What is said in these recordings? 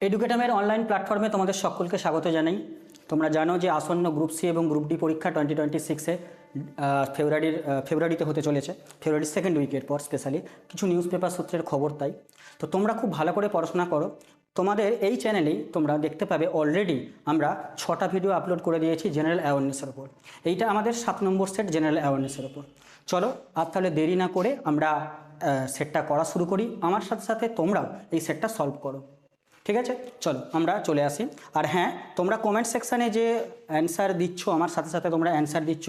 এডুকেটামের online প্ল্যাটফর্মে তোমাদের সকলকে স্বাগত জানাই। তোমরা জানো যে আসন্ন গ্রুপ সি এবং গ্রুপ ডি পরীক্ষা 2026-এ ফেব্রুয়ারিতে হতে চলেছে, ফেব্রুয়ারির সেকেন্ড উইকের পর স্পেশালি কিছু নিউজ পেপার সূত্রের খবর। তাই তো তোমরা খুব ভালো করে পড়াশোনা করো। তোমাদের এই চ্যানেলেই তোমরা দেখতে পাবে অলরেডি আমরা 6টা ভিডিও আপলোড করে দিয়েছি জেনারেল অ্যাওয়ারনেসের ওপর। এইটা আমাদের 7 নম্বর সেট জেনারেল অ্যাওয়ারনেসের ওপর। চলো আর তাহলে দেরি না করে আমরা সেটটা করা শুরু করি। আমার সাথে সাথে তোমরাও এই সেটটা সলভ করো, ঠিক আছে? চলো আমরা চলে আসি। আর হ্যাঁ, তোমরা কমেন্ট সেকশানে যে অ্যান্সার দিচ্ছ, আমার সাথে সাথে তোমরা অ্যান্সার দিচ্ছ,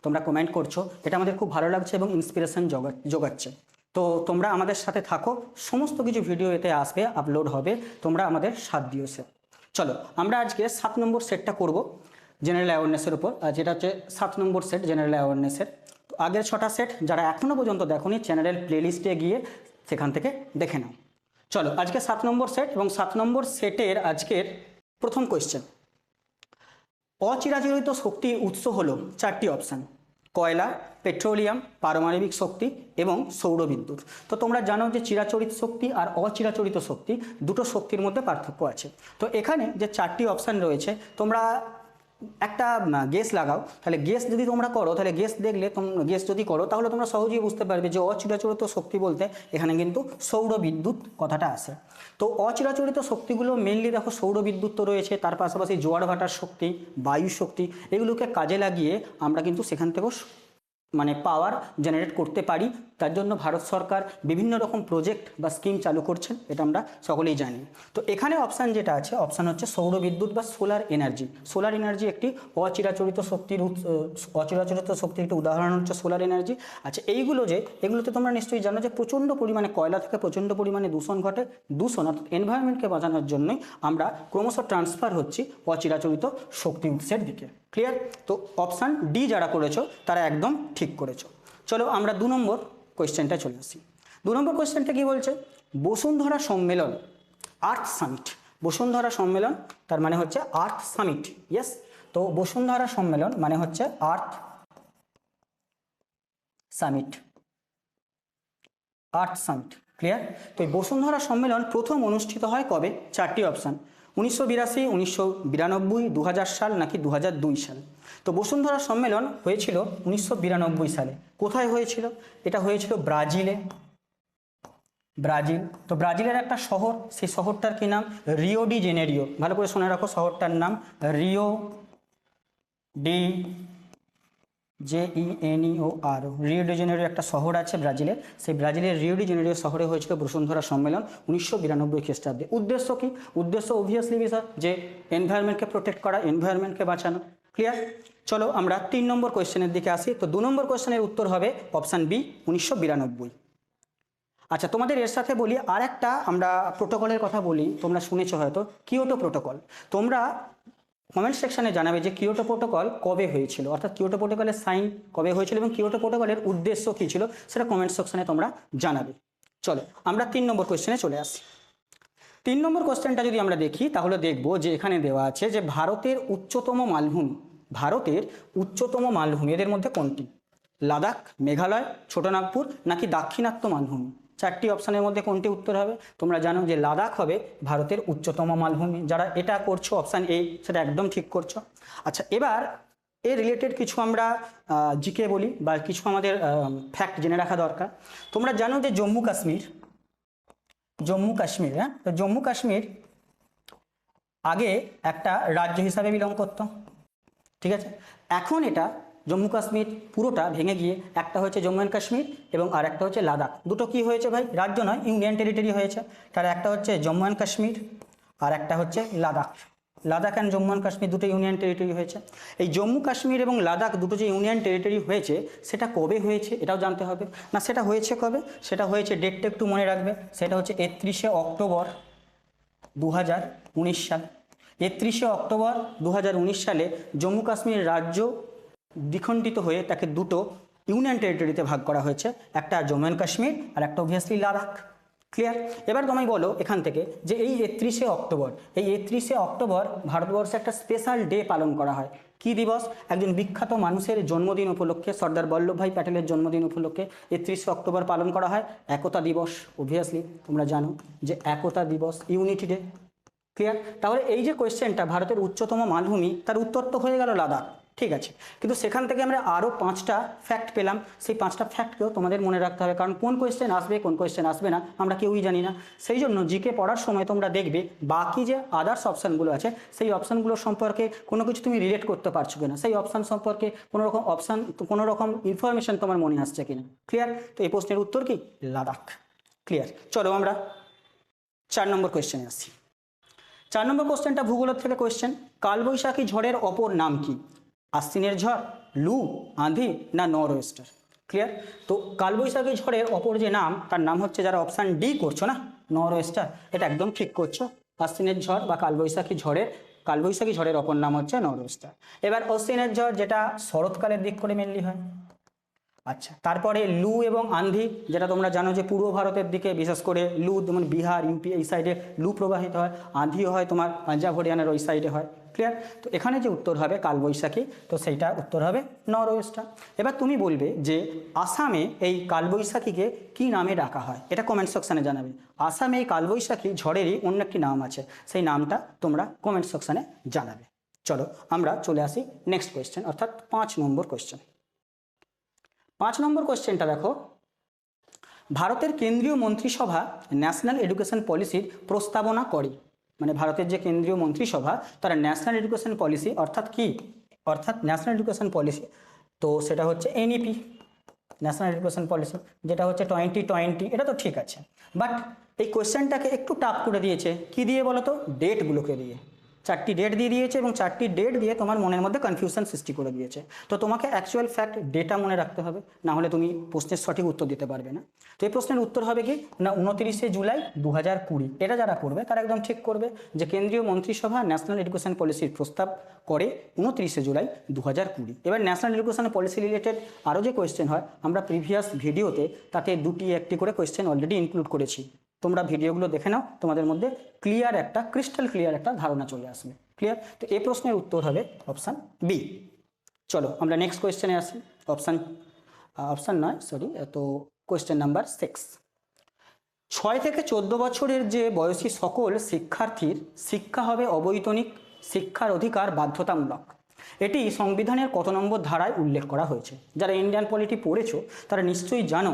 তোমরা কমেন্ট করছো, এটা আমাদের খুব ভালো লাগছে এবং ইন্সপিরেশন যোগাচ্ছে। তো তোমরা আমাদের সাথে থাকো, সমস্ত কিছু ভিডিও এতে আসবে, আপলোড হবে, তোমরা আমাদের সাথ দিও। চলো আমরা আজকে 7 নম্বর সেটটা করব জেনারেল অ্যাওয়ারনেসের উপর, যেটা হচ্ছে 7 নম্বর সেট জেনারেল অ্যাওয়ারনেসের। তো আগের 6টা সেট যারা এখনও পর্যন্ত দেখোনি, চ্যানেলের প্লেলিস্টে গিয়ে সেখান থেকে দেখে নাও। চলো আজকে 7 নম্বর সেট এবং 7 নম্বর সেটের আজকের প্রথম কোয়েশ্চেন। অচিরাচরিত শক্তির উৎস হলো 4টি অপশান: কয়লা, পেট্রোলিয়াম, পারমাণবিক শক্তি এবং সৌরবিদ্যুৎ। তো তোমরা জানো যে চিরাচরিত শক্তি আর অচিরাচরিত শক্তি দুটো শক্তির মধ্যে পার্থক্য আছে। তো এখানে যে 4টি অপশান রয়েছে, তোমরা একটা গেস লাগাও। তাহলে গেস যদি তোমরা করো, তাহলে গেস যদি করো তাহলে তোমরা সহজেই বুঝতে পারবে যে অচিরাচরিত শক্তি বলতে এখানে কিন্তু সৌরবিদ্যুৎ কথাটা আসে। তো অচিরাচরিত শক্তিগুলো মেনলি দেখো, সৌরবিদ্যুৎ তো রয়েছে, তার পাশাপাশি জোয়ার ভাটার শক্তি, বায়ু শক্তি, এগুলোকে কাজে লাগিয়ে আমরা কিন্তু সেখান থেকেও পাওয়ার জেনারেট করতে পারি। তার জন্য ভারত সরকার বিভিন্ন রকম প্রজেক্ট বা স্কিম চালু করছেন, এটা আমরা সকলেই জানি। তো এখানে অপশান যেটা আছে, অপশান হচ্ছে সৌরবিদ্যুৎ বা সোলার এনার্জি। সোলার এনার্জি একটি অচিরাচরিত শক্তির একটি উদাহরণ হচ্ছে সোলার এনার্জি। আচ্ছা, এগুলোতে তোমরা নিশ্চয়ই জানো যে প্রচণ্ড পরিমাণে কয়লা থেকে প্রচণ্ড পরিমাণে দূষণ ঘটে। দূষণ অর্থাৎ এনভায়রনমেন্টকে বাঁচানোর জন্যই আমরা ক্রমশ ট্রান্সফার হচ্ছি অচিরাচরিত শক্তি উৎসের দিকে। ক্লিয়ার? তো অপশান ডি যারা করেছো তারা একদম ঠিক করেছো। চলো আমরা 2 নম্বর কোয়েশ্চেনটা চলে আসি। 2 নম্বর কোয়েশ্চেনটা কি বলছে? বসুন্ধরা সম্মেলন, আর্থ সামিট। বসুন্ধরা সম্মেলন তার মানে হচ্ছে আর্থ সামিট। ইয়েস, তো বসুন্ধরা সম্মেলন মানে হচ্ছে আর্থ সামিট। আর্থ সামিট, ক্লিয়ার? তো এই বসুন্ধরা সম্মেলন প্রথম অনুষ্ঠিত হয় কবে? 4টি অপশান: 1982, 1992, 2000 সাল নাকি 2002 সাল। তো বসুন্ধরা সম্মেলন হয়েছিল 1992 সালে। কোথায় হয়েছিল? এটা হয়েছিল ব্রাজিলে। ব্রাজিল। তো ব্রাজিলের একটা শহর, সেই শহরটার কি নাম? Rio de Janeiro. ভালো করে শুনে রাখো, শহরটার নাম Rio de JENERO। Rio de Janeiro একটা শহর আছে ব্রাজিলের। সেই ব্রাজিলের রিও ডি জেনেরিও শহরে হয়েছিল বসুন্ধরা সম্মেলন 1992 খ্রিস্টাব্দে। উদ্দেশ্য কি? উদ্দেশ্য অবভিয়াসলি বিষয় যে এনভায়রনমেন্টকে প্রোটেক্ট করা, এনভায়রনমেন্টকে বাঁচানো। ক্লিয়ার? চলো আমরা 3 নম্বর কোয়েশ্চেনের দিকে আসি। তো 2 নম্বর কোয়েশ্চেনের উত্তর হবে অপশান বি, 1992। আচ্ছা, তোমাদের এর সাথে বলি আর একটা আমরা প্রোটোকলের কথা বলি, তোমরা শুনেছো হয়তো, কিয়োটো প্রোটোকল। তোমরা কমেন্ট সেকশানে জানাবে যে কিয়োটো প্রোটোকল কবে হয়েছিল, অর্থাৎ কিয়োটো প্রোটোকলের সাইন কবে হয়েছিল এবং কিয়োটো প্রোটোকলের উদ্দেশ্য কী ছিল, সেটা কমেন্ট সেকশানে তোমরা জানাবে। চলো আমরা 3 নম্বর কোয়েশ্চেনে চলে আসি। 3 নম্বর কোয়েশ্চেনটা যদি আমরা দেখি তাহলে দেখবো যে এখানে দেওয়া আছে যে ভারতের উচ্চতম মালভূমি এদের মধ্যে কোনটি? লাদাখ, মেঘালয়, ছোটনাগপুর নাকি দাক্ষিণাত্য মালভূমি? 4টি অপশানের মধ্যে কোনটি উত্তর হবে? তোমরা জানো যে লাদাখ হবে ভারতের উচ্চতম মালভূমি। যারা এটা করছো অপশান এ, সেটা একদম ঠিক করছো। আচ্ছা, এবার এর রিলেটেড কিছু আমরা জিকে বলি বা কিছু আমাদের ফ্যাক্ট জেনে রাখা দরকার। তোমরা জানো যে জম্মু কাশ্মীর, হ্যাঁ, তো জম্মু কাশ্মীর আগে একটা রাজ্য হিসাবে বিলং করতো, ঠিক আছে? এখন এটা জম্মু কাশ্মীর পুরোটা ভেঙে গিয়ে একটা হচ্ছে জম্মু অ্যান্ড কাশ্মীর এবং আর একটা হচ্ছে লাদাখ। দুটো কি হয়েছে ভাই? রাজ্য নয়, ইউনিয়ন টেরিটরি হয়েছে। তাহলে একটা হচ্ছে জম্মু অ্যান্ড কাশ্মীর আর একটা হচ্ছে লাদাখ। লাদাখ অ্যান্ড জম্মু অ্যান্ড কাশ্মীর দুটো ইউনিয়ন টেরিটরি হয়েছে। এই জম্মু কাশ্মীর এবং লাদাখ দুটো যে ইউনিয়ন টেরিটরি হয়েছে, সেটা কবে হয়েছে এটাও জানতে হবে না। সেটা হয়েছে কবে? সেটা হয়েছে, ডেটটা একটু মনে রাখবে, সেটা হচ্ছে 31শে অক্টোবর 2019 সাল। 31শে অক্টোবর 2019 সালে জম্মু কাশ্মীর রাজ্য দ্বিখণ্ডিত হয়ে তাকে দুটো ইউনিয়ন টেরিটরিতে ভাগ করা হয়েছে, একটা জম্মু অ্যান্ড কাশ্মীর আর একটা অবভিয়াসলি লাদাখ। ক্লিয়ার? এবার তুমি বলো এখান থেকে যে এই 31শে অক্টোবর ভারতবর্ষে একটা স্পেশাল ডে পালন করা হয়। কি দিবস? একজন বিখ্যাত মানুষের জন্মদিন উপলক্ষে, সর্দার বল্লভভাই প্যাটেলের জন্মদিন উপলক্ষে 31শে অক্টোবর পালন করা হয় একতা দিবস। অবভিয়াসলি তোমরা জানো যে একতা দিবস, ইউনিটি ডে। ক্লিয়ার? তাহলে এই যে কোয়েশ্চেনটা ভারতের উচ্চতম মালভূমি, তার উত্তর তো হয়ে গেল লাদাখ, ঠিক আছে। কিন্তু সেখান থেকে আমরা আরও 5টা ফ্যাক্ট পেলাম, সেই 5টা ফ্যাক্টকেও তোমাদের মনে রাখতে হবে, কারণ কোন কোয়েশ্চেন আসবে কোন কোয়েশ্চেন আসবে না আমরা কেউই জানি না। সেই জন্য জিকে পড়ার সময় তোমরা দেখবে বাকি যে আদার্স অপশানগুলো আছে সেই অপশানগুলো সম্পর্কে কোনো কিছু তুমি রিলেট করতে পারছো কিনা, সেই অপশান সম্পর্কে কোনো রকম ইনফরমেশন তোমার মনে আসছে কিনা। ক্লিয়ার? তো এই প্রশ্নের উত্তর কি? লাদাখ। ক্লিয়ার? চলো আমরা 4 নম্বর কোয়েশ্চেনে আসছি। 4 নম্বর কোশ্চেনটা ভূগোলের থেকে কোয়েশ্চেন। কালবৈশাখী ঝড়ের অপর নাম কি? আশ্বিনের ঝড়, লু, আঁধি না নর ওয়েস্টার? ক্লিয়ার? তো কালবৈশাখী ঝড়ের অপর যে নাম, তার নাম হচ্ছে, যারা অপশান ডি করছো না, নর ওয়েস্টার, এটা একদম ঠিক করছো। আশ্বিনের ঝড় বা কালবৈশাখী ঝড়ের অপর নাম হচ্ছে নর ওয়েস্টার। এবার অশ্বিনের ঝড় যেটা শরৎকালের দিক করে মেনলি হয়। আচ্ছা, তারপরে লু এবং আন্ধি, যেটা তোমরা জানো যে পূর্ব ভারতের দিকে, বিশেষ করে লু যেমন বিহার, ইউপি এই সাইডে লু প্রবাহিত হয়, আন্ধিও হয় তোমার পাঞ্জাব হরিয়ানার ওই সাইডে হয়। ক্লিয়ার? তো এখানে যে উত্তর হবে কালবৈশাখী, তো সেইটা উত্তর হবে নর ওয়েস্টার। এবার তুমি বলবে যে আসামে এই কালবৈশাখীকে কি নামে ডাকা হয়, এটা কমেন্ট সেকশানে জানাবে। আসামে এই কালবৈশাখী ঝড়েরই অন্য একটি নাম আছে, সেই নামটা তোমরা কমেন্ট সেকশানে জানাবে। চলো আমরা চলে আসি নেক্সট কোয়েশ্চেন, অর্থাৎ 5 নম্বর কোয়েশ্চেন। 5 নম্বর কোয়েশ্চেনটা দেখো, ভারতের কেন্দ্রীয় মন্ত্রিসভা ন্যাশনাল এডুকেশন পলিসির প্রস্তাবনা করে। মানে ভারতের যে কেন্দ্রীয় মন্ত্রিসভা, তারা ন্যাশনাল এডুকেশন পলিসি, অর্থাৎ কি, অর্থাৎ ন্যাশনাল এডুকেশন পলিসি, তো সেটা হচ্ছে এনইপি, ন্যাশনাল এডুকেশন পলিসি, যেটা হচ্ছে 2020। এটা তো ঠিক আছে, বাট এই কোয়েশ্চেনটাকে একটু টাফ করে দিয়েছে। কি দিয়ে বলো তো? ডেটগুলোকে দিয়ে। 4টি ডেট দিয়ে দিয়েছে এবং 4টি ডেট দিয়ে তোমার মনের মধ্যে কনফিউশন সৃষ্টি করে দিয়েছে। তো তোমাকে অ্যাকচুয়াল ফ্যাক্ট ডেটা মনে রাখতে হবে, না হলে তুমি প্রশ্নের সঠিক উত্তর দিতে পারবে না। তো এই প্রশ্নের উত্তর হবে কি না, 29শে জুলাই 2020। এটা যারা করবে তারা একদম ঠিক করবে যে কেন্দ্রীয় মন্ত্রিসভা ন্যাশনাল এডুকেশন পলিসির প্রস্তাব করে 29শে জুলাই 2020। এবার ন্যাশনাল এডুকেশন পলিসি রিলেটেড আরও যে কোয়েশ্চেন হয়, আমরা প্রিভিয়াস ভিডিওতে তাতে 2টি 1টি করে কোয়েশ্চেন অলরেডি ইনক্লুড করেছি। তোমরা ভিডিওগুলো দেখে নাও, তোমাদের মধ্যে ক্রিস্টাল ক্লিয়ার একটা ধারণা চলে আসবে। ক্লিয়ার? তো এই প্রশ্নের উত্তর হবে অপশান বি। চলো আমরা নেক্সট কোয়েশ্চেনে আসি। অপশান নয়, সরি, তো কোয়েশ্চেন নাম্বার 6। 6 থেকে 14 বছরের যে বয়সী সকল শিক্ষার্থীর শিক্ষা হবে অবৈতনিক, শিক্ষার অধিকার বাধ্যতামূলক। এটি সংবিধানের কত নম্বর ধারায় উল্লেখ করা হয়েছে? যারা ইন্ডিয়ান পলিটি পড়েছো তারা নিশ্চয়ই জানো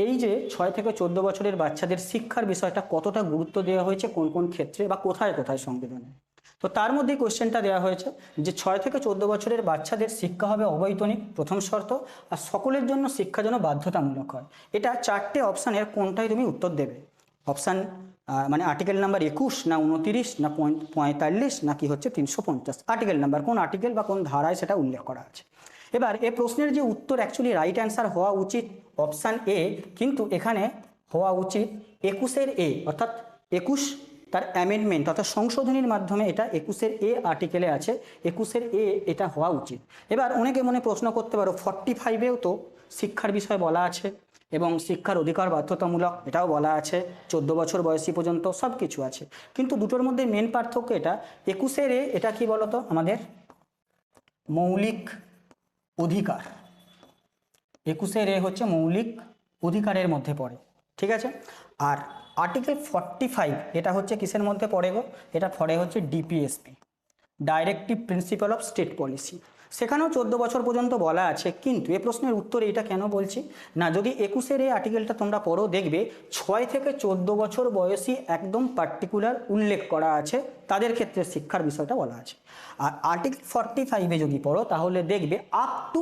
এই যে 6 থেকে 14 বছরের বাচ্চাদের শিক্ষার বিষয়টা কতটা গুরুত্ব দেওয়া হয়েছে, কোন কোন ক্ষেত্রে বা কোথায় কোথায় সংবিধানে। তো তার মধ্যে কোয়েশ্চেনটা দেওয়া হয়েছে যে 6 থেকে 14 বছরের বাচ্চাদের শিক্ষা হবে অবৈতনিক, প্রথম শর্ত, আর সকলের জন্য শিক্ষা যেন বাধ্যতামূলক হয়। এটা 4টে অপশানের কোনটাই তুমি উত্তর দেবে? অপশান মানে আর্টিকেল নাম্বার 21 না 29 না 45 না কি হচ্ছে 350? আর্টিকেল নাম্বার, কোন আর্টিকেল বা কোন ধারায় সেটা উল্লেখ করা আছে। এবার এই প্রশ্নের যে উত্তর অ্যাকচুয়ালি রাইট অ্যান্সার হওয়া উচিত অপশান এ, কিন্তু এখানে হওয়া উচিত 21-এর এ, অর্থাৎ 21 তার অ্যামেন্ডমেন্ট অর্থাৎ সংশোধনীর মাধ্যমে এটা 21-এর এ আর্টিকেলে আছে, 21-এর এ এটা হওয়া উচিত। এবার অনেকে মনে প্রশ্ন করতে পারো 45-এও তো শিক্ষার বিষয় বলা আছে এবং শিক্ষার অধিকার বাধ্যতামূলক এটাও বলা আছে, 14 বছর বয়সী পর্যন্ত সব কিছু আছে, কিন্তু দুটোর মধ্যে মেন পার্থক্য এটা 21-এর এ এটা কি বলতো, আমাদের মৌলিক অধিকার। 21-এর এ হচ্ছে মৌলিক অধিকারের মধ্যে পড়ে, ঠিক আছে। আর আর্টিকেল 45 এটা হচ্ছে কিসের মধ্যে পড়ে গো? এটা পড়ে হচ্ছে DPSP, directive principle of state policy. সেখানেও 14 বছর পর্যন্ত বলা আছে, কিন্তু এই প্রশ্নের উত্তরে এটা কেন বলছি না, যদি 21-এর এই আর্টিকেলটা তোমরা পড়ো দেখবে 6 থেকে 14 বছর বয়সী একদম পার্টিকুলার উল্লেখ করা আছে, তাদের ক্ষেত্রে শিক্ষার বিষয়টা বলা আছে। আর আর্টিকেল 45-এ যদি পড়ো তাহলে দেখবে আপ টু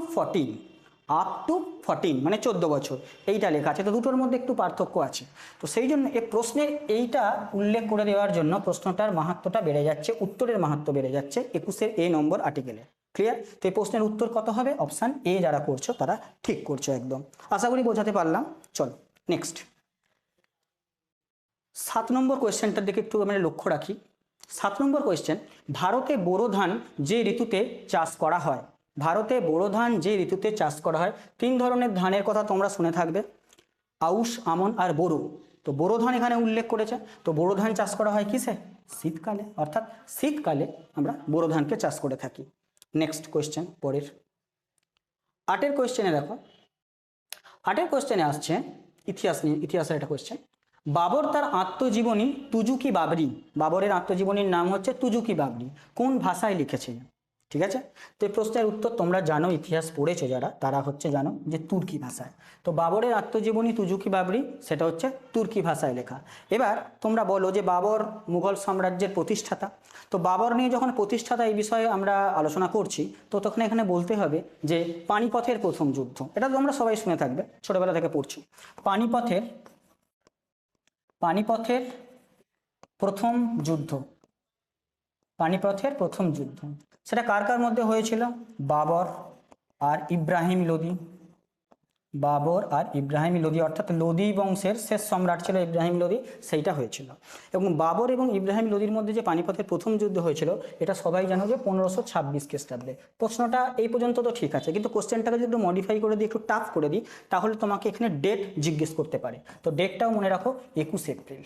14 মানে 14 বছর এইটা লেখা আছে। তো দুটোর মধ্যে একটু পার্থক্য আছে। তো সেই জন্য এই প্রশ্নের এইটা উল্লেখ করে দেওয়ার জন্য প্রশ্নটার মাহাত্ম্যটা বেড়ে যাচ্ছে, উত্তরের মাহাত্ম্য বেড়ে যাচ্ছে 21-এর এ নম্বর আর্টিকেলে। ক্লিয়ার? তো এই প্রশ্নের উত্তর কত হবে? অপশান এ যারা করছো তারা ঠিক করছো একদম। আশা করি বোঝাতে পারলাম। চলো নেক্সট 7 নম্বর কোয়েশ্চেনটার দিকে একটু আমরা লক্ষ্য রাখি। 7 নম্বর কোয়েশ্চেন, ভারতে বোরো ধান যে ঋতুতে চাষ করা হয়, ভারতে বোরো ধান যে ঋতুতে চাষ করা হয়, 3 ধরনের ধানের কথা তোমরা শুনে থাকবে, আউশ, আমন আর বোরো। তো বোরো ধান এখানে উল্লেখ করেছে, তো বোরো ধান চাষ করা হয় কিসে? শীতকালে, অর্থাৎ শীতকালে আমরা বোরো ধানকে চাষ করে থাকি। নেক্সট কোয়েশ্চেন, পরের 8-এর কোয়েশ্চেনে দেখো, 8-এর কোয়েশ্চেনে আসছে ইতিহাস নিয়ে, ইতিহাসের একটা কোয়েশ্চেন। বাবর তার আত্মজীবনী তুজুকি বাবরি, বাবরের আত্মজীবনীর নাম হচ্ছে তুজুকি বাবরি, কোন ভাষায় লিখেছিলেন? ঠিক আছে, তো এই প্রশ্নের উত্তর তোমরা জানো, ইতিহাস পড়েছো যারা, তারা হচ্ছে জানো যে তুর্কি ভাষায়। তো বাবরের আত্মজীবনী তুজুকি বাবরি সেটা হচ্ছে তুর্কি ভাষায় লেখা। এবার তোমরা বলো যে বাবর মুঘল সাম্রাজ্যের প্রতিষ্ঠাতা, তো বাবর নিয়ে যখন প্রতিষ্ঠাতা এই বিষয়ে আমরা আলোচনা করছি, তো তখন এখানে বলতে হবে যে পানিপথের প্রথম যুদ্ধ, এটা তো তোমরা সবাই শুনে থাকবে, ছোটবেলা থেকে পড়ছি। পানিপথের প্রথম যুদ্ধ, পানিপথের প্রথম যুদ্ধ সেটা কার কার মধ্যে হয়েছিল? বাবর আর ইব্রাহিম লোদি, বাবর আর ইব্রাহিম লোদি, অর্থাৎ লোদি বংশের শেষ সম্রাট ছিল ইব্রাহিম লোদি, সেইটা হয়েছিল। এবং বাবর এবং ইব্রাহিম লোদির মধ্যে যে পানিপথের প্রথম যুদ্ধ হয়েছিল, এটা সবাই জানো যে 1526 খ্রিস্টাব্দে। প্রশ্নটা এই পর্যন্ত তো ঠিক আছে, কিন্তু কোশ্চেনটাকে যদি একটু মডিফাই করে দিই, একটু টাফ করে দিই, তাহলে তোমাকে এখানে ডেট জিজ্ঞেস করতে পারে। তো ডেটটাও মনে রাখো 21 এপ্রিল।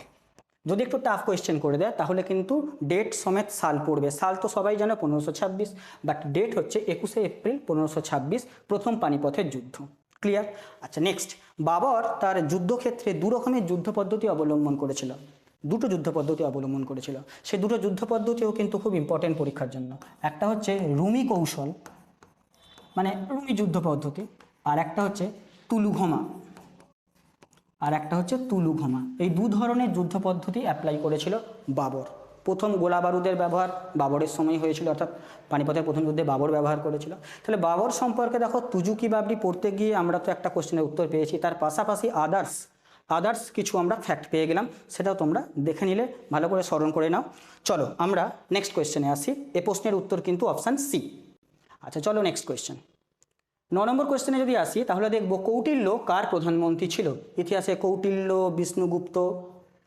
যদি একটু টাফ কোয়েশ্চেন করে দেয় তাহলে কিন্তু ডেট সমেত সাল পড়বে, সাল তো সবাই জানো 1526, বাট ডেট হচ্ছে 21 এপ্রিল 1526, প্রথম পানিপথের যুদ্ধ। ক্লিয়ার? আচ্ছা, নেক্সট, বাবর তার যুদ্ধক্ষেত্রে দু রকমের যুদ্ধ পদ্ধতি অবলম্বন করেছিল, দুটো যুদ্ধ পদ্ধতি অবলম্বন করেছিল। সেই দুটো যুদ্ধ পদ্ধতিও কিন্তু খুব ইম্পর্টেন্ট পরীক্ষার জন্য। একটা হচ্ছে রুমি কৌশল, মানে রুমি যুদ্ধ পদ্ধতি, আর একটা হচ্ছে তুলুঘমা, এই দু ধরনের যুদ্ধ পদ্ধতি অ্যাপ্লাই করেছিল বাবর। প্রথম গোলা বারুদের ব্যবহার বাবরের সময় হয়েছিল, অর্থাৎ পানিপথের প্রথম যুদ্ধে বাবর ব্যবহার করেছিল। তাহলে বাবর সম্পর্কে দেখো, তুজুকি বাবরি পড়তে গিয়ে আমরা তো একটা কোশ্চেনের উত্তর পেয়েছি, তার পাশাপাশি আদার্স কিছু আমরা ফ্যাক্ট পেয়ে গেলাম, সেটাও তোমরা দেখে নিলে ভালো করে স্মরণ করে নাও। চলো আমরা নেক্সট কোয়েশ্চেনে আসি। এ প্রশ্নের উত্তর কিন্তু অপশান সি। আচ্ছা চলো নেক্সট কোয়েশ্চেন। 9 নম্বর কোয়েশ্চেনে যদি আসি তাহলে দেখব কৌটিল্য কার প্রধানমন্ত্রী ছিল? ইতিহাসে কৌটিল্য, বিষ্ণুগুপ্ত,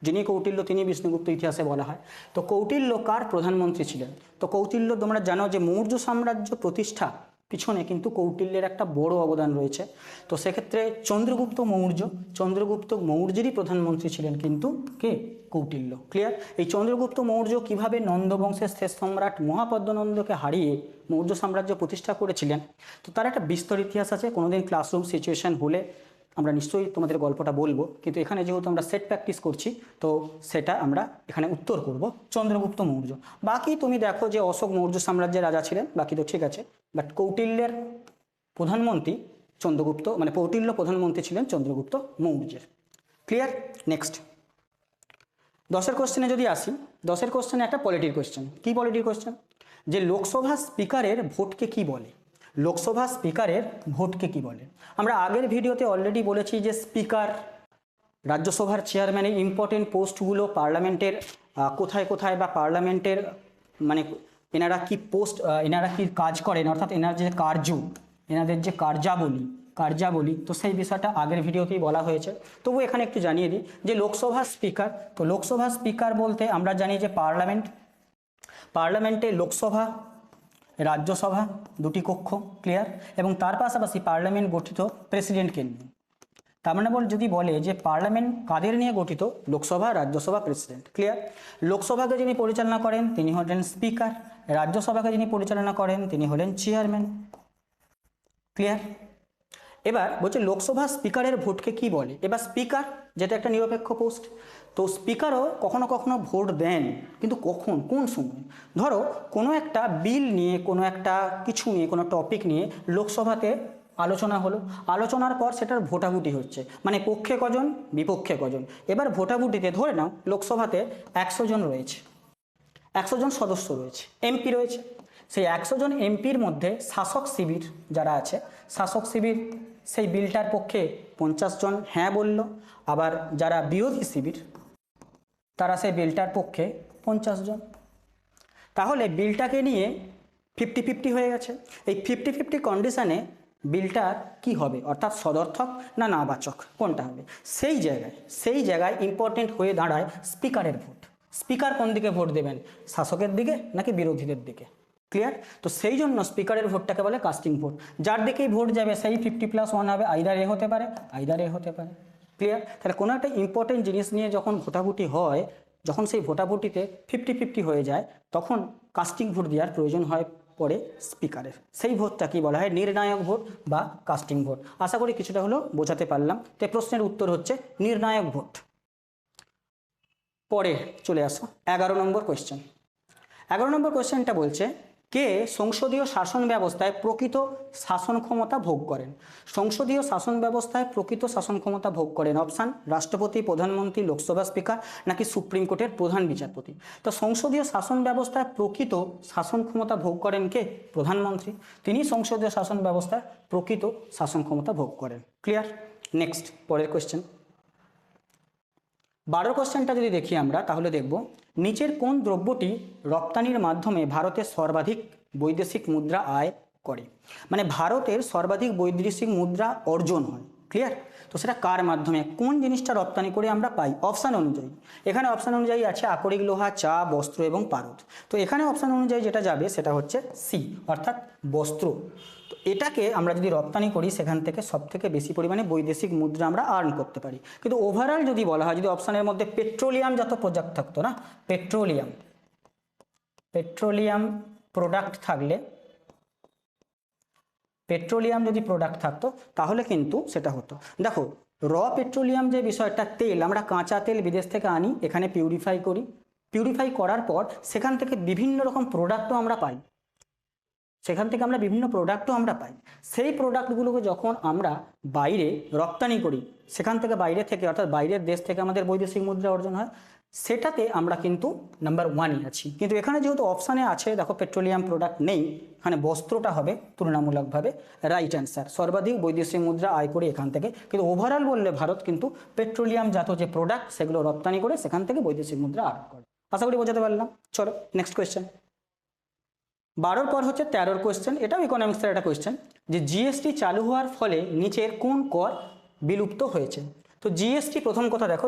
যিনি কৌটিল্য তিনি বিষ্ণুগুপ্ত ইতিহাসে বলা হয়। তো কৌটিল্য কার প্রধানমন্ত্রী ছিলেন? তো কৌটিল্য তোমরা জানো যে মৌর্য সাম্রাজ্য প্রতিষ্ঠা পিছনে কিন্তু কৌটিল্যের একটা বড় অবদান রয়েছে। তো সেক্ষেত্রে চন্দ্রগুপ্ত মৌর্যেরই প্রধানমন্ত্রী ছিলেন কিন্তু কে? কৌটিল্য। ক্লিয়ার? এই চন্দ্রগুপ্ত মৌর্য কিভাবে নন্দবংশের শেষ সম্রাট মহাপদ্মনন্দকে হারিয়ে মৌর্য সাম্রাজ্য প্রতিষ্ঠা করেছিলেন, তো তার একটা বিস্তর ইতিহাস আছে। কোনোদিন ক্লাসরুম সিচুয়েশন হলে আমরা নিশ্চয়ই তোমাদের গল্পটা বলবো, কিন্তু এখানে যেহেতু আমরা সেট প্র্যাকটিস করছি, তো সেটা আমরা এখানে উত্তর করব চন্দ্রগুপ্ত মৌর্য। বাকি তুমি দেখো যে অশোক মৌর্য সাম্রাজ্যের রাজা ছিলেন, বাকি তো ঠিক আছে, বাট কৌটিল্যের প্রধানমন্ত্রী চন্দ্রগুপ্ত, মানে কৌটিল্য প্রধানমন্ত্রী ছিলেন চন্দ্রগুপ্ত মৌর্যের। ক্লিয়ার? নেক্সট 10এর কোশ্চেনে যদি আসি, 10এর কোশ্চেনে একটা পলিটির কোশ্চেন। কি পলিটির কোশ্চেন? যে লোকসভা স্পিকারের ভোটকে কি বলে? লোকসভা স্পিকারের ভোটকে কি বলে? আমরা আগের ভিডিওতে অলরেডি বলেছি যে স্পিকার, রাজ্যসভার চেয়ারম্যান, এই ইম্পর্টেন্ট পোস্টগুলো পার্লামেন্টের কোথায় কোথায় বা পার্লামেন্টের মানে এনারা কি পোস্ট, এনারা কি কাজ করেন, অর্থাৎ এনার যে কার্য, এনাদের যে কার্যাবলী, তো সেই বিষয়টা আগের ভিডিওতেই বলা হয়েছে। তবু এখানে একটু জানিয়ে দিই যে লোকসভা স্পিকার, তো লোকসভা স্পিকার বলতে আমরা জানি যে পার্লামেন্টে লোকসভা, রাজ্যসভা দুটি কক্ষ। ক্লিয়ার? এবং তার পাশাপাশি পার্লামেন্ট গঠিত প্রেসিডেন্টকে নিয়ে। তার মানে যদি বলে যে পার্লামেন্ট কাদের নিয়ে গঠিত, লোকসভা, রাজ্যসভা, প্রেসিডেন্ট। ক্লিয়ার? লোকসভাকে যিনি পরিচালনা করেন তিনি হলেন স্পিকার, রাজ্যসভাকে যিনি পরিচালনা করেন তিনি হলেন চেয়ারম্যান। ক্লিয়ার? এবার বলছে লোকসভা স্পিকারের ভোটকে কি বলে? এবার স্পিকার যেটা একটা নিরপেক্ষ পোস্ট, তো স্পিকারও কখনো কখনো ভোট দেন, কিন্তু কখন, কোন সময়? ধরো কোনো একটা বিল নিয়ে, কোনো একটা কিছু নিয়ে, কোনো টপিক নিয়ে লোকসভাতে আলোচনা হলো, আলোচনার পর সেটার ভোটাভুটি হচ্ছে, মানে পক্ষে কজন, বিপক্ষে কজন। এবার ভোটাভুটিতে ধরে নাও লোকসভাতে 100 জন রয়েছে, 100 জন সদস্য রয়েছে, এমপি রয়েছে। সেই 100 জন এমপির মধ্যে শাসক শিবির যারা আছে, শাসক শিবির সেই বিলটার পক্ষে 50 জন হ্যাঁ বলল, আবার যারা বিরোধী শিবির তারা সেই বিলটার পক্ষে 50 জন। তাহলে বিলটাকে নিয়ে 50-50 হয়ে গেছে। এই 50-50 কন্ডিশানে বিলটার কি হবে, অর্থাৎ সদর্থক না নাবাচক, কোনটা হবে? সেই জায়গায় ইম্পর্টেন্ট হয়ে দাঁড়ায় স্পিকারের ভোট। স্পিকার কোন দিকে ভোট দেবেন, শাসকের দিকে নাকি বিরোধীদের দিকে? ক্লিয়ার? তো সেই জন্য স্পিকারের ভোটটাকে বলে কাস্টিং ভোট। যার দিকেই ভোট যাবে সেই 50+1 হবে, আইদার এ হতে পারে, আইদার এ হতে পারে। ক্লিয়ার? তাহলে কোনো একটা ইম্পর্টেন্ট জিনিস নিয়ে যখন ভোটাভুটি হয়, যখন সেই ভোটাভুটিতে 50-50 হয়ে যায়, তখন কাস্টিং ভোট দেওয়ার প্রয়োজন হয় পড়ে স্পিকারের। সেই ভোটটা কি বলা হয়? নির্ণায়ক ভোট বা কাস্টিং ভোট। আশা করি কিছুটা হলেও বোঝাতে পারলাম। তো প্রশ্নের উত্তর হচ্ছে নির্ণায়ক ভোট। পরে চলে আসো 11 নম্বর কোয়েশ্চেন। 11 নম্বর কোয়েশ্চেনটা বলছে, কে সংসদীয় শাসন ব্যবস্থায় প্রকৃত শাসন ক্ষমতা ভোগ করেন? সংসদীয় শাসন ব্যবস্থায় প্রকৃত শাসন ক্ষমতা ভোগ করেন। অপশান রাষ্ট্রপতি, প্রধানমন্ত্রী, লোকসভা স্পিকার নাকি সুপ্রিম কোর্টের প্রধান বিচারপতি। তো সংসদীয় শাসন ব্যবস্থায় প্রকৃত শাসন ক্ষমতা ভোগ করেন কে? প্রধানমন্ত্রী। তিনি সংসদীয় শাসন ব্যবস্থায় প্রকৃত শাসন ক্ষমতা ভোগ করেন। ক্লিয়ার? নেক্সট পরের কোয়েশ্চেন। 12 কোশ্চেনটা যদি দেখি আমরা তাহলে দেখব, নিচের কোন দ্রব্যটি রপ্তানির মাধ্যমে ভারতের সর্বাধিক বৈদেশিক মুদ্রা আয় করে? মানে ভারতের সর্বাধিক বৈদেশিক মুদ্রা অর্জন হয়। ক্লিয়ার? তো সেটা কার মাধ্যমে, কোন জিনিসটা রপ্তানি করে আমরা পাই? অপশান অনুযায়ী, এখানে অপশান অনুযায়ী আছে আকরিক লোহা, চা, বস্ত্র এবং পারদ। তো এখানে অপশান অনুযায়ী যেটা যাবে সেটা হচ্ছে সি, অর্থাৎ বস্ত্র। তো এটাকে আমরা যদি রপ্তানি করি সেখান থেকে সব থেকে বেশি পরিমাণে বৈদেশিক মুদ্রা আমরা আর্ন করতে পারি। কিন্তু ওভারঅল যদি বলা হয়, যদি অপশানের মধ্যে পেট্রোলিয়াম যত প্রোডাক্ট থাকতো না, পেট্রোলিয়াম প্রোডাক্ট থাকলে, পেট্রোলিয়াম যদি প্রোডাক্ট থাকতো তাহলে কিন্তু সেটা হতো। দেখো, র পেট্রোলিয়াম যে বিষয়টা, তেল আমরা কাঁচা তেল বিদেশ থেকে আনি, এখানে পিউরিফাই করি, পিউরিফাই করার পর সেখান থেকে বিভিন্ন রকম প্রোডাক্টও আমরা পাই, সেই প্রোডাক্টগুলোকে যখন আমরা বাইরে রপ্তানি করি, সেখান থেকে বাইরে থেকে অর্থাৎ বাইরের দেশ থেকে আমাদের বৈদেশিক মুদ্রা অর্জন হয়, সেটাতে আমরা কিন্তু নাম্বার 1-এ আছি। কিন্তু এখানে যেহেতু অপশানে আছে দেখো পেট্রোলিয়াম প্রোডাক্ট নেই, এখানে বস্ত্রটা হবে তুলনামূলকভাবে রাইট অ্যান্সার। সর্বাধিক বৈদেশিক মুদ্রা আয় করে এখান থেকে, কিন্তু ওভারঅল বললে ভারত কিন্তু পেট্রোলিয়াম জাত যে প্রোডাক্ট সেগুলো রপ্তানি করে সেখান থেকে বৈদেশিক মুদ্রা আয় করে। আশা করি বোঝাতে পারলাম। চলো নেক্সট কোয়েশ্চেন। 12 পর হচ্ছে 13 কোয়েশ্চেন, এটাও ইকোনমিক্সের একটা কোয়েশ্চেন, যে জিএসটি চালু হওয়ার ফলে নিচের কোন কর বিলুপ্ত হয়েছে? তো জিএসটি, প্রথম কথা দেখো,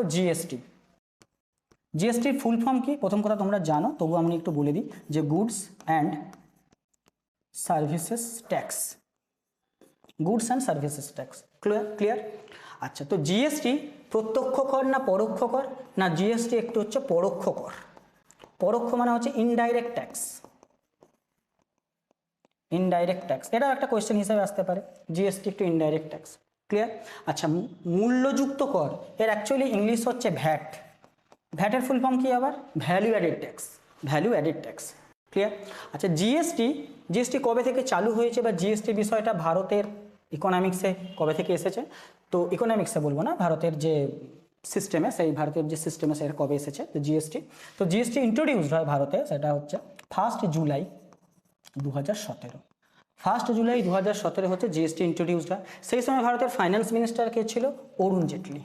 জিএসটির ফুল ফর্ম কি? প্রথম কথা তোমরা জানো, তবু আমি একটু বলে দিই, যে goods and services tax, clear? আচ্ছা, তো জিএসটি প্রত্যক্ষ কর না পরোক্ষ কর? না, জিএসটি একটু হচ্ছে পরোক্ষ কর। পরোক্ষ মানে হচ্ছে ইনডাইরেক্ট ট্যাক্স, এটাও একটা কোয়েশ্চেন হিসেবে আসতে পারে। জিএসটি একটু ইনডাইরেক্ট ট্যাক্স। ক্লিয়ার? আচ্ছা, মূল্যযুক্ত কর, এর অ্যাকচুয়ালি ইংলিশ হচ্ছে ভ্যাট। ভ্যাটের ফুল ফর্ম কি আবার? Value added tax. ক্লিয়ার? আচ্ছা, জিএসটি কবে থেকে চালু হয়েছে, বা জিএসটি বিষয়টা ভারতের ইকোনমিক্সে কবে থেকে এসেছে? তো ইকোনমিক্সে বলবো না, ভারতের যে সিস্টেমে, ভারতের যে সিস্টেমে সেটা কবে এসেছে তো জিএসটি ইন্ট্রোডিউসড হয় ভারতে, সেটা হচ্ছে 1 জুলাই 2017। 1 জুলাই 2017 হচ্ছে জিএসটি ইন্ট্রোডিউসড হয়। সেই সময় ভারতের ফাইন্যান্স মিনিস্টার কে ছিল? অরুণ জেটলি।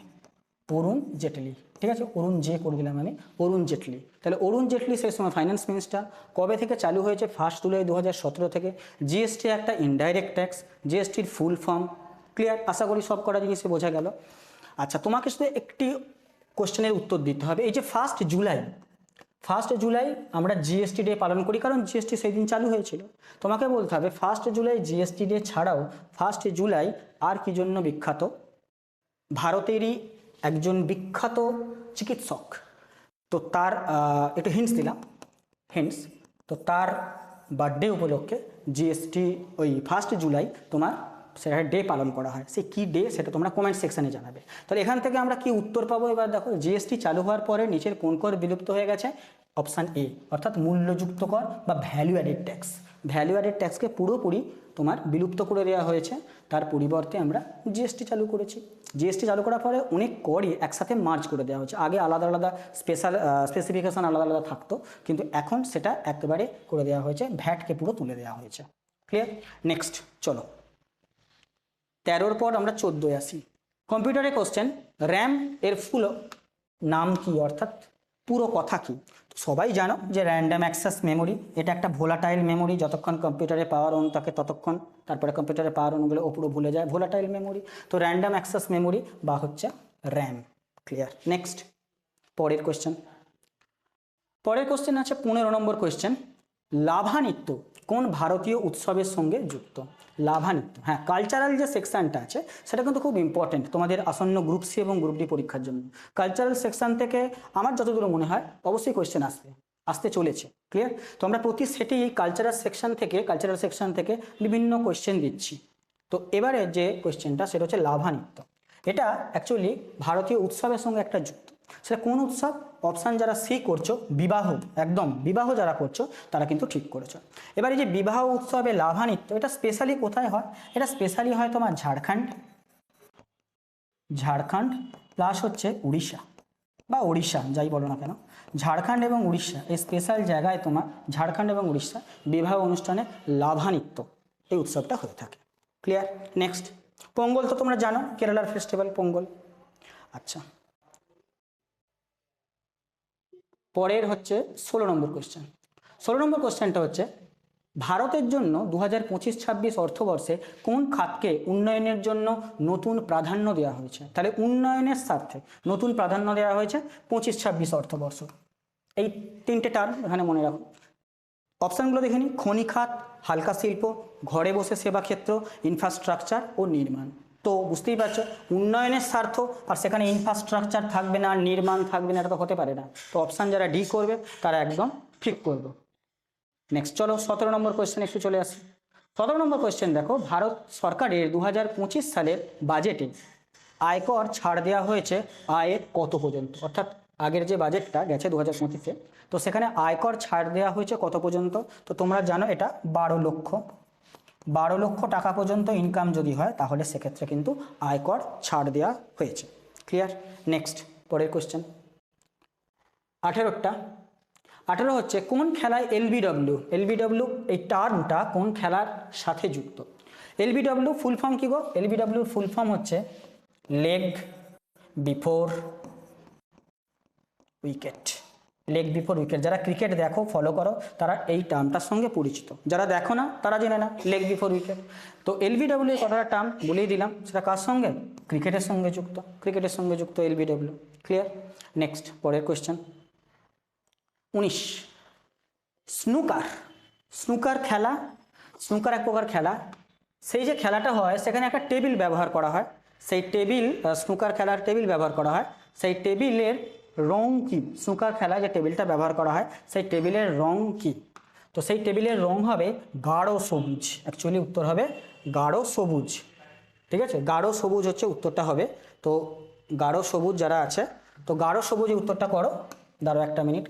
ঠিক আছে, অরুণ জেটলি। তাহলে অরুণ জেটলি সেই সময় ফাইন্যান্স মিনিস্টার। কবে থেকে চালু হয়েছে? 1 জুলাই 2017 থেকে। জিএসটি একটা ইনডাইরেক্ট ট্যাক্স, জিএসটির ফুল ফর্ম। ক্লিয়ার? আশা করি সব কটা জিনিসে বোঝা গেল। আচ্ছা, তোমাকে শুধু একটি কোশ্চেনের উত্তর দিতে হবে। এই যে 1 জুলাই আমরা জিএসটি ডে পালন করি, কারণ জিএসটি সেই দিন চালু হয়েছিল। তোমাকে বলতে হবে 1 জুলাই জিএসটি ডে ছাড়াও 1 জুলাই আর কি জন্য বিখ্যাত? ভারতেরই একজন বিখ্যাত চিকিৎসক, তো তার একটু হিন্টস তো তার বার্থডে উপলক্ষে জিএসটি ওই 1 জুলাই তোমার সেটা ডে পালন করা হয়। সে কী ডে সেটা তোমরা কমেন্ট সেকশানে জানাবে। তাহলে এখান থেকে আমরা কি উত্তর পাবো? এবার দেখো, জিএসটি চালু হওয়ার পরে নিচের কোন কর বিলুপ্ত হয়ে গেছে? অপশান এ, অর্থাৎ মূল্যযুক্ত কর বা ভ্যালু অ্যাডেড ট্যাক্সকে পুরোপুরি তোমার বিলুপ্ত করে দেওয়া হয়েছে। তার পরিবর্তে আমরা জিএসটি চালু করেছি। জিএসটি চালু করার পরে অনেক করই একসাথে মার্জ করে দেওয়া হয়েছে। আগে আলাদা আলাদা স্পেসিফিকেশান আলাদা থাকতো, কিন্তু এখন সেটা একেবারে করে দেওয়া হয়েছে, ভ্যাটকে পুরো তুলে দেওয়া হয়েছে। ক্লিয়ার? নেক্সট চলো, 13 পর আমরা 14 আসি। কম্পিউটারে কোশ্চেন, র্যাম এর ফুল নাম কি, অর্থাৎ পুরো কথা কি? সবাই জানো যে র্যান্ডম অ্যাক্সেস মেমোরি, এটা একটা ভোলাটাইল মেমোরি। যতক্ষণ কম্পিউটারে পাওয়ার অন থাকে ততক্ষণ, তারপরে কম্পিউটারে পাওয়ার অনগুলো পুরো ভুলে যায়, ভোলাটাইল মেমোরি। তো র্যান্ডম অ্যাক্সেস মেমোরি বা হচ্ছে র্যাম। ক্লিয়ার? নেক্সট পরের কোশ্চেন আছে 15 নম্বর কোশ্চেন, লাভানৃত্য কোন ভারতীয় উৎসবের সঙ্গে যুক্ত? লাভানৃত্য, হ্যাঁ, কালচারাল যে সেকশনটা আছে সেটা কিন্তু খুব ইম্পর্টেন্ট তোমাদের আসন্ন গ্রুপ সি এবং গ্রুপ ডি পরীক্ষার জন্য। কালচারাল সেকশন থেকে আমার যতদূর মনে হয় অবশ্যই কোয়েশ্চেন আসতে চলেছে। ক্লিয়ার? তো আমরা প্রতি সেটেই এই কালচারাল সেকশন থেকে বিভিন্ন কোয়েশ্চেন দিচ্ছি। তো এবারে যে কোয়েশ্চেনটা সেটা হচ্ছে লাভানৃত্য। এটা অ্যাকচুয়ালি ভারতীয় উৎসবের সঙ্গে একটা যুক্ত। সেটা কোন উৎসব? অপশান যারা সি করছো, বিবাহ, একদম বিবাহ যারা করছো তারা কিন্তু ঠিক করেছো। এবার এই যে বিবাহ উৎসবে লাভানিত্য, এটা স্পেশালি কোথায় হয়? এটা স্পেশালি হয় তোমার ঝাড়খণ্ড প্লাস হচ্ছে উড়িষ্যা বা ওড়িশা, যাই বলো না কেন, ঝাড়খণ্ড এবং উড়িষ্যা এই স্পেশাল জায়গায় তোমার ঝাড়খণ্ড এবং উড়িষ্যা বিবাহ অনুষ্ঠানে লাভানিত্য এই উৎসবটা হয়ে থাকে। ক্লিয়ার? নেক্সট, পোঙ্গল তো তোমরা জানো, কেরালার ফেস্টিভ্যাল পোঙ্গল। আচ্ছা, পরের হচ্ছে 16 নম্বর কোশ্চেন। 16 নম্বর কোশ্চেনটা হচ্ছে, ভারতের জন্য 2025-26 অর্থবর্ষে কোন খাতকে উন্নয়নের জন্য নতুন প্রাধান্য দেওয়া হয়েছে? তাহলে উন্নয়নের স্বার্থে নতুন প্রাধান্য দেওয়া হয়েছে 25-26 অর্থবর্ষ। এই তিনটে টার্ম এখানে মনে রাখো। অপশানগুলো দেখে নিই। খনি খাত, হালকা শিল্প, ঘরে বসে সেবা ক্ষেত্র, ইনফ্রাস্ট্রাকচার ও নির্মাণ। তো বুঝতেই পারছো উন্নয়নের স্বার্থ, আর সেখানে ইনফ্রাস্ট্রাকচার থাকবে না, নির্মাণ থাকবে না, এটা তো হতে পারে না। তো অপশান যারা ডি করবে তারা একদম ঠিক করবে। নেক্সট চলো 17 নম্বর কোয়েশ্চেন একটু চলে আসি। 17 নম্বর কোয়েশ্চেন দেখো, ভারত সরকারের 2025 সালের বাজেটে আয়কর ছাড় দেওয়া হয়েছে আয়ের কত পর্যন্ত? অর্থাৎ আগের যে বাজেটটা গেছে 2025-এ, তো সেখানে আয়কর ছাড় দেওয়া হয়েছে কত পর্যন্ত? তো তোমরা জানো এটা 12 লক্ষ টাকা পর্যন্ত ইনকাম যদি হয় তাহলে সেক্ষেত্রে কিন্তু আয়কর ছাড় দেওয়া হয়েছে। ক্লিয়ার? নেক্সট পরের কোয়েশ্চেন 18 হচ্ছে, কোন খেলায় এলবিডব্লিউ এই টার্মটা কোন খেলার সাথে যুক্ত? এলবিডব্লিউ ফুল ফর্ম কি গো? এলবিডব্লিউর ফুল ফর্ম হচ্ছে leg before wicket. Leg before wicket, যারা ক্রিকেট দেখো, ফলো করো, তারা এই টার্মটার সঙ্গে পরিচিত। যারা দেখো না তারা জেনে না লেগ বিফোর উইকেট। তো এলবিডব্লিউ কথাটা টার্ম বলেই দিলাম, সেটা কার সঙ্গে? ক্রিকেটের সঙ্গে যুক্ত এলবিডব্লিউ। ক্লিয়ার? নেক্সট পরের কোয়েশ্চেন 19, স্নুকার খেলা। স্নুকার এক প্রকার খেলা। সেই যে খেলাটা হয় সেখানে একটা টেবিল ব্যবহার করা হয়। সেই টেবিল, স্নুকার খেলার টেবিল ব্যবহার করা হয়। সেই টেবিলের রং কি? স্নুকার খেলায় যে টেবিলটা ব্যবহার করা হয় সেই টেবিলের রং কি? তো সেই টেবিলের রং হবে গাঢ় সবুজ। অ্যাকচুয়ালি উত্তর হবে গাঢ় সবুজ। ঠিক আছে, গাঢ় সবুজ হচ্ছে উত্তরটা হবে। তো গাঢ় সবুজ যারা আছে, তো গাঢ় সবুজ উত্তরটা করো। দাঁড়ো একটা মিনিট,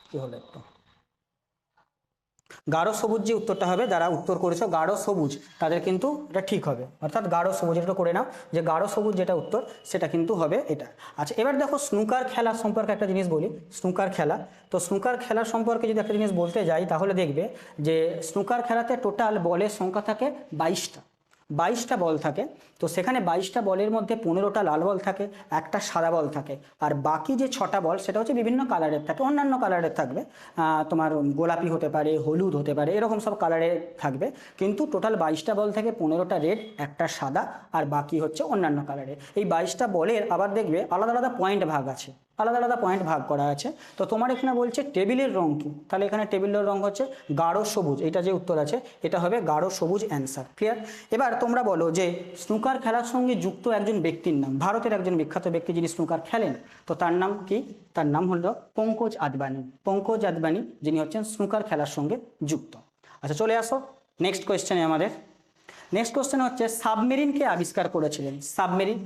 কি হলো একটু। গাঢ় সবুজ যে উত্তরটা হবে, যারা উত্তর করেছো গাঢ় সবুজ, তাদের কিন্তু এটা ঠিক হবে। অর্থাৎ গাঢ় সবুজ, এটা করে নাও যে গাঢ় সবুজ যেটা উত্তর সেটা কিন্তু হবে এটা। আচ্ছা, এবার দেখো স্নুকার খেলা সম্পর্কে একটা জিনিস বলি। স্নুকার খেলা, তো স্নুকার খেলা সম্পর্কে যদি একটা জিনিস বলতে যাই তাহলে দেখবে যে স্নুকার খেলাতে টোটাল বলের সংখ্যা থাকে 22টা বল থাকে। তো সেখানে 22টা বলের মধ্যে 15টা লাল বল থাকে, একটা সাদা বল থাকে, আর বাকি যে 6টা বল সেটা হচ্ছে বিভিন্ন কালারের থাকে, অন্যান্য কালারের থাকবে। তোমার গোলাপি হতে পারে, হলুদ হতে পারে, এরকম সব কালারের থাকবে। কিন্তু টোটাল 22টা বল থেকে 15টা রেড, একটা সাদা, আর বাকি হচ্ছে অন্যান্য কালারের। এই 22টা বলের আবার দেখবে আলাদা আলাদা পয়েন্ট ভাগ আছে, ভাগ করা আছে। তো তোমার এখানে বলছে টেবিলের রং কি, তাহলে এখানে টেবিলের রং হচ্ছে গাঢ় সবুজ। এটা যে উত্তর আছে এটা হবে গাঢ় সবুজ অ্যান্সার। ক্লিয়ার? এবার তোমরা বলো যে স্নুকার খেলার সঙ্গে যুক্ত একজন ব্যক্তির নাম, ভারতের একজন বিখ্যাত ব্যক্তি যিনি স্নুকার খেলেন, তো তার নাম কি? তার নাম হলো পঙ্কজ আদবানি, যিনি হচ্ছেন স্নুকার খেলার সঙ্গে যুক্ত। আচ্ছা, চলে আসো নেক্সট কোয়েশ্চেনে। আমাদের নেক্সট কোয়েশ্চেন হচ্ছে, সাবমেরিনকে আবিষ্কার করেছিলেন? সাবমেরিন,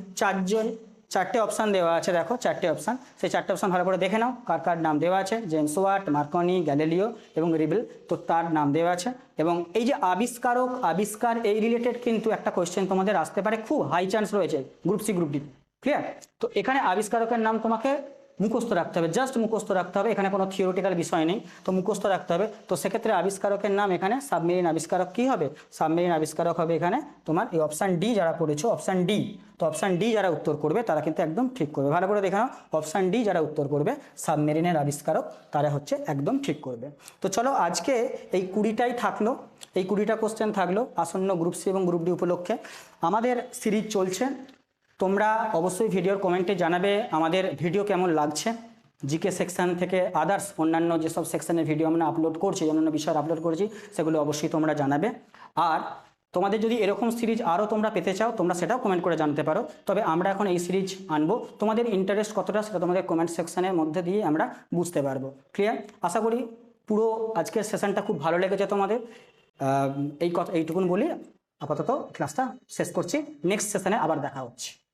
4টে অপশান দেওয়া আছে, দেখো 4টে অপশান। সেই 4টে অপশান ভালো করে দেখে নাও কার কার নাম দেওয়া আছে। জেমস ওয়াট, মার্কনি, গ্যালিলিও এবং রিবেল, তো তার নাম দেওয়া আছে। এবং এই যে আবিষ্কার এই রিলেটেড কিন্তু একটা কোয়েশ্চেন তোমাদের আসতে পারে, খুব হাই চান্স রয়েছে group C group D. Clear? তো এখানে আবিষ্কারকের নাম তোমাকে মুখস্থ রাখতে হবে, জাস্ট মুখস্থ রাখতে হবে, এখানে কোনো থিওরিটিক্যাল বিষয় নেই, তো মুখস্থ রাখতে হবে। তো সেক্ষেত্রে আবিষ্কারকের নাম এখানে সাবমেরিন আবিষ্কারক কি হবে? সাবমেরিন আবিষ্কারক হবে এখানে তোমার এই অপশান ডি। যারা পড়েছো অপশান ডি, তো অপশান ডি যারা উত্তর করবে তারা কিন্তু একদম ঠিক করবে। ভালো করে দেখে নাও, অপশান ডি যারা উত্তর করবে সাবমেরিনের আবিষ্কারক, তারা হচ্ছে একদম ঠিক করবে। তো চলো আজকে এই 20টাই থাকলো, এই 20টা কোশ্চেন থাকলো আসন্ন গ্রুপ সি এবং গ্রুপ ডি উপলক্ষে। আমাদের সিরিজ চলছে, তোমরা অবশ্যই ভিডিওর কমেন্টে জানাবে আমাদের ভিডিও কেমন লাগছে। জিকে সেকশন থেকে আদার্স অন্যান্য যেসব সেকশনের ভিডিও আমরা আপলোড করছি, অন্যান্য বিষয় আপলোড করেছি, সেগুলো অবশ্যই তোমরা জানাবে। আর তোমাদের যদি এরকম সিরিজ আরও তোমরা পেতে চাও, তোমরা সেটাও কমেন্ট করে জানতে পারো। তবে আমরা এখন এই সিরিজ আনবো, তোমাদের ইন্টারেস্ট কতটা সেটা তোমাদের কমেন্ট সেকশনের মধ্যে দিয়ে আমরা বুঝতে পারবো। ক্লিয়ার? আশা করি পুরো আজকের সেশনটা খুব ভালো লেগেছে তোমাদের। এইটুকুন বলি আপাতত ক্লাসটা শেষ করছি, নেক্সট সেশনে আবার দেখা হচ্ছে।